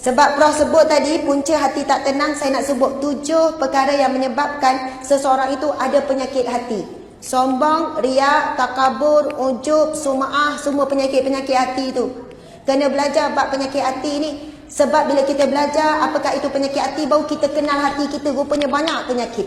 Sebab Prof sebut tadi, punca hati tak tenang, saya nak sebut 7 perkara yang menyebabkan seseorang itu ada penyakit hati. Sombong, riak, takabur, ujub, sum'ah, semua penyakit-penyakit hati itu. Kena belajar bab penyakit hati ni. Sebab bila kita belajar apakah itu penyakit hati, baru kita kenal hati kita, rupanya banyak penyakit.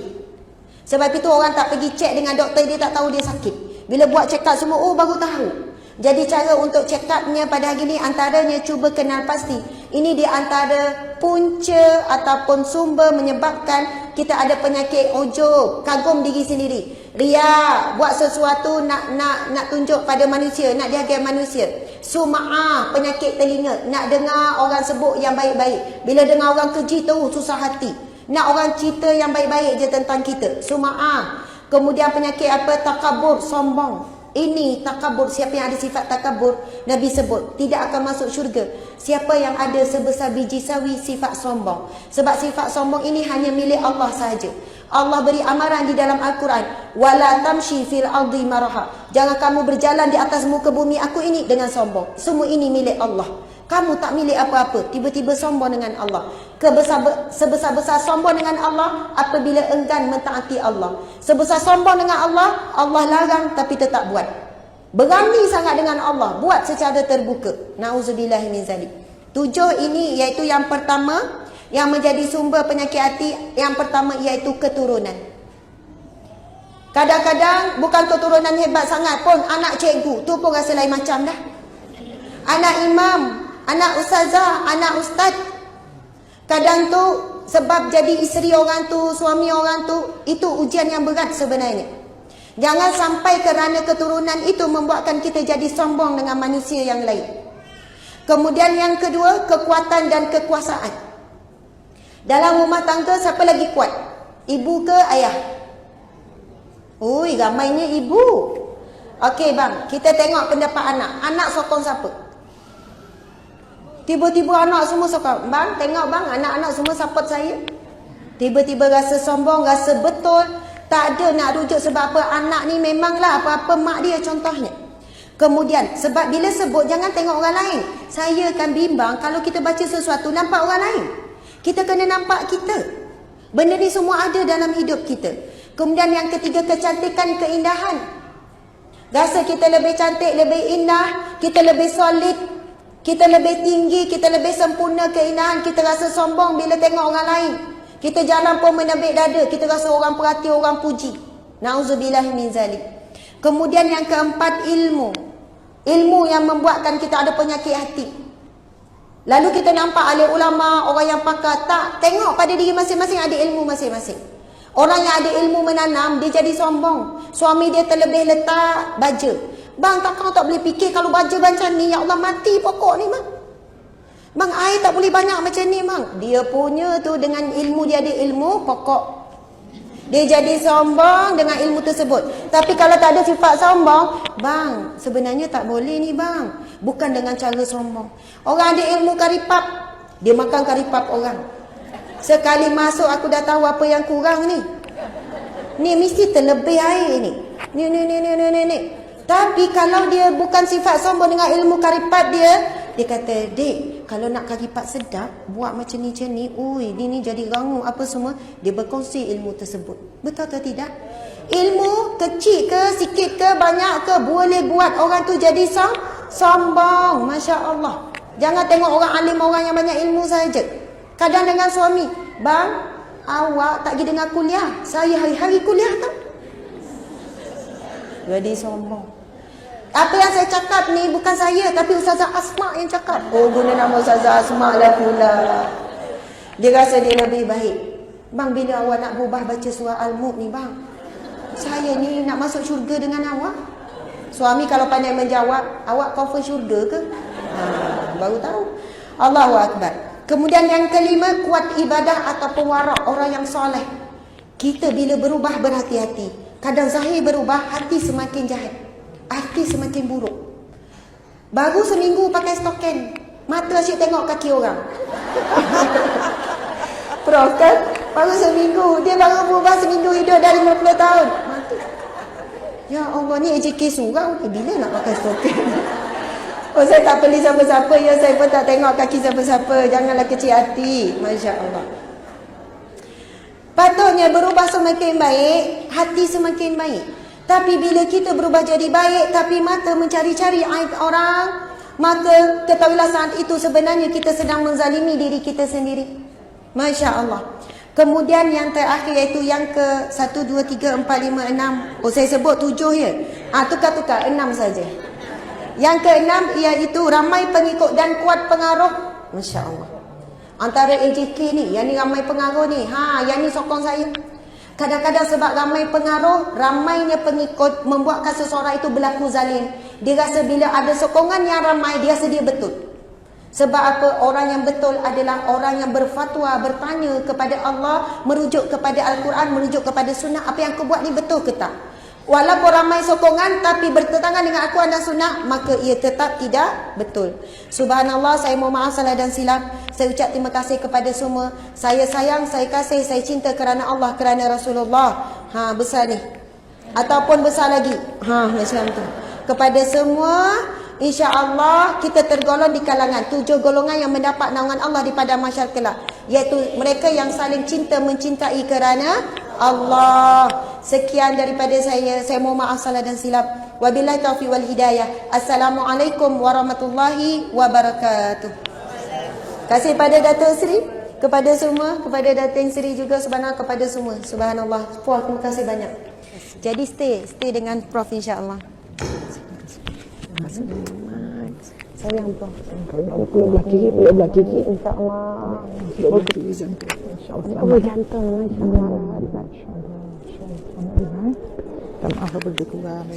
Sebab itu orang tak pergi cek dengan doktor, dia tak tahu dia sakit. Bila buat check up semua, oh baru tahu. Jadi cara untuk check upnya pada hari ni antaranya cuba kenal pasti. Ini di antara punca ataupun sumber menyebabkan kita ada penyakit ujub, kagum diri sendiri. Riak, buat sesuatu nak tunjuk pada manusia, nak dihargai manusia. Sum'ah, penyakit telinga, nak dengar orang sebut yang baik-baik. Bila dengar orang keji tu susah hati. Nak orang cerita yang baik-baik je tentang kita. Sum'ah. Kemudian penyakit apa? Takabur, sombong. Ini takabur, siapa yang ada sifat takabur, Nabi sebut tidak akan masuk syurga siapa yang ada sebesar biji sawi sifat sombong. Sebab sifat sombong ini hanya milik Allah sahaja. Allah beri amaran di dalam Al-Quran, wala tamshi fil ardi maraha, jangan kamu berjalan di atas muka bumi aku ini dengan sombong. Semua ini milik Allah, kamu tak milik apa-apa. Tiba-tiba sombong dengan Allah. Sebesar-besar sombong dengan Allah apabila enggan mentaati Allah. Sebesar sombong dengan Allah, Allah larang tapi tetap buat. Berani sangat dengan Allah, buat secara terbuka. Nauzubillahi min zalik. 7 ini iaitu yang pertama yang menjadi sumber penyakit hati. Yang pertama iaitu keturunan. Kadang-kadang bukan keturunan hebat sangat pun, anak cikgu tu pun rasa lain macam dah. Anak imam, anak ustazah, anak ustaz. Kadang tu sebab jadi isteri orang tu, suami orang tu, itu ujian yang berat sebenarnya. Jangan sampai kerana keturunan itu membuatkan kita jadi sombong dengan manusia yang lain. Kemudian yang kedua, kekuatan dan kekuasaan. Dalam rumah tangga siapa lagi kuat? Ibu ke ayah? Ui, ramainya ibu. Okey bang, kita tengok pendapat anak. Anak sokong siapa? Tiba-tiba anak semua sokong. Bang, tengok bang, anak-anak semua support saya. Tiba-tiba rasa sombong, rasa betul. Tak ada nak rujuk sebab apa. Anak ni memanglah apa-apa mak dia contohnya. Kemudian, sebab bila sebut jangan tengok orang lain. Saya akan bimbang kalau kita baca sesuatu nampak orang lain. Kita kena nampak kita. Benda ni semua ada dalam hidup kita. Kemudian yang ketiga, kecantikan, keindahan. Rasa kita lebih cantik, lebih indah, kita lebih solid, kita lebih tinggi, kita lebih sempurna keindahan. Kita rasa sombong bila tengok orang lain. Kita jalan pun menebik dada, kita rasa orang perhati, orang puji. Nauzubillah min zalik. Kemudian yang keempat, ilmu. Ilmu yang membuatkan kita ada penyakit hati. Lalu kita nampak ahli ulama, orang yang pakar. Tak, tengok pada diri masing-masing ada ilmu masing-masing. Orang yang ada ilmu menanam, dia jadi sombong. Suami dia terlebih letak baja. Bang, tak kau tak boleh fikir kalau baja macam ni, ya Allah mati pokok ni bang. Bang, air tak boleh banyak macam ni bang. Dia punya tu dengan ilmu, dia ada ilmu pokok. Dia jadi sombong dengan ilmu tersebut. Tapi kalau tak ada sifat sombong, bang, sebenarnya tak boleh ni bang. Bukan dengan cara sombong. Orang ada ilmu karipap, dia makan karipap orang. Sekali masuk aku dah tahu apa yang kurang ni. Ni mesti terlebih air ni. Ni. Tapi kalau dia bukan sifat sombong dengan ilmu karipat dia kata, dek, kalau nak karipat sedap, buat macam ni. Ui, ni jadi rangu apa semua. Dia berkongsi ilmu tersebut. Betul atau tidak? Ilmu kecil ke, sikit ke, banyak ke, boleh buat orang tu jadi sombong. Masya Allah. Jangan tengok orang alim, orang yang banyak ilmu saja. Kadang dengan suami, bang, awak tak pergi dengar kuliah. Saya hari-hari kuliah tau. Jadi sombong. Apa yang saya cakap ni bukan saya, tapi Ustazah Asma yang cakap. Oh, guna nama Ustazah Asma lah pula. Dia rasa dia lebih baik. Bang, bila awak nak berubah baca surah Al-Mulk ni bang, saya ni nak masuk syurga dengan awak. Suami kalau pandai menjawab, awak confirm syurga ke? Baru tahu. Allahu Akbar. Kemudian yang kelima, kuat ibadah ataupun warak, orang yang soleh. Kita bila berubah berhati-hati. Kadang zahir berubah, hati semakin jahat. Hati semakin buruk. Baru seminggu pakai stoken, mata asyik tengok kaki orang. Prof kan? Baru seminggu. Dia baru berubah seminggu, hidup dah 50 tahun. Mati. Ya Allah, ni AJK surau. Bila nak pakai stoken? Oh, saya tak beli siapa-siapa ya, saya pun tak tengok kaki siapa-siapa. Janganlah kecil hati. Masya Allah. Patutnya berubah semakin baik, hati semakin baik. Tapi bila kita berubah jadi baik, tapi mata mencari-cari aib orang, maka ketahuilah saat itu sebenarnya kita sedang menzalimi diri kita sendiri. Masya Allah. Kemudian yang terakhir iaitu yang ke 1, 2, 3, 4, 5, 6. Oh, saya sebut 7 ya. Tukar-tukar 6 saja. Yang ke-6 iaitu ramai pengikut dan kuat pengaruh. Masya Allah. Antara AJK ni, yang ni ramai pengaruh ni. Yang ni sokong saya. Kadang-kadang sebab ramai pengaruh, ramainya pengikut membuatkan seseorang itu berlaku zalim. Dia rasa bila ada sokongan yang ramai, dia rasa dia betul. Sebab apa? Orang yang betul adalah orang yang berfatwa, bertanya kepada Allah, merujuk kepada Al-Quran, merujuk kepada sunnah. Apa yang aku buat ni betul ke tak? Walaupun ramai sokongan tapi bertentangan dengan Al-Quran dan sunnah, maka ia tetap tidak betul. Subhanallah, saya mohon maaf salah dan silap. Saya ucap terima kasih kepada semua. Saya sayang, saya kasih, saya cinta kerana Allah, kerana Rasulullah. Besar ni. Ataupun besar lagi. Macam tu. Kepada semua, insya-Allah kita tergolong di kalangan 7 golongan yang mendapat naungan Allah di padang mahsyar kelak, iaitu mereka yang saling cinta mencintai kerana Allah. Sekian daripada saya mohon maaf salah dan silap. Wabillahi taufiq wal hidayah. Assalamualaikum warahmatullahi wabarakatuh. Kasih pada Datuk Seri, kepada semua, kepada Datin Seri juga, subhanallah, kepada semua. Subhanallah. Puan, terima kasih banyak. Jadi stay dengan Prof insya-Allah. Sayang Prof. Belah kiri, belah kiri insya-Allah. Belah kiri jantung. Insya-Allah. Oh, jantung masya-Allah. Maaf begitu kurang.